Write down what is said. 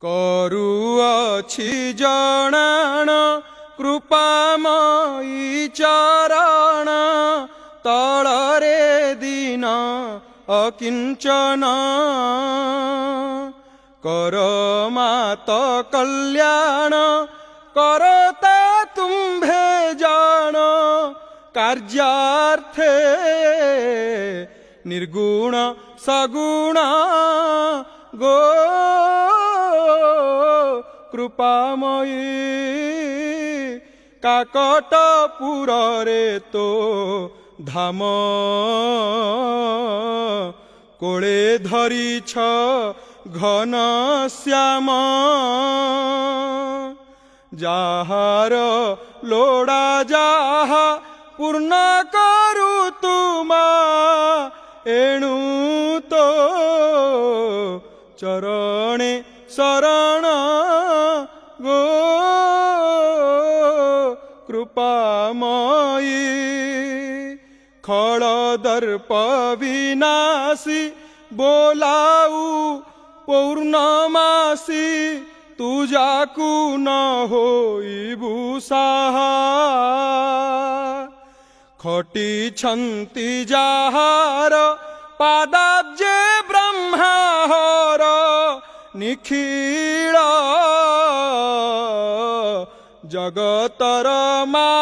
କରୁଅଛି ଜଣାଣ କୃପାମୟୀ ଚରଣ ତଳରେ ଦିନ ଅକିଞ୍ଚନ କର ମାତ କଲ୍ୟାଣ କରତା ତୁମ୍ଭେ ଜାଣ କାର୍ଯ୍ୟାର୍ଥେ ନିର୍ଗୁଣ ସଗୁଣ গো কৃপাময়ী কাকটপুরে তো ধাম কোলে ধরিছ ঘন শ্যাম যাহার লোড়া যাহা পূর্ণ করু তুমা এণু তো চরণে শরণ গো কৃপাময়ী খল দর্প বিনাশী বোলাউ পৌর্ণমাসী তুজাকু ন হইবু সাহা খটিছন্তি যাহার পাদাব্জে ব্রহ্মাহর নিখিল জগতর মা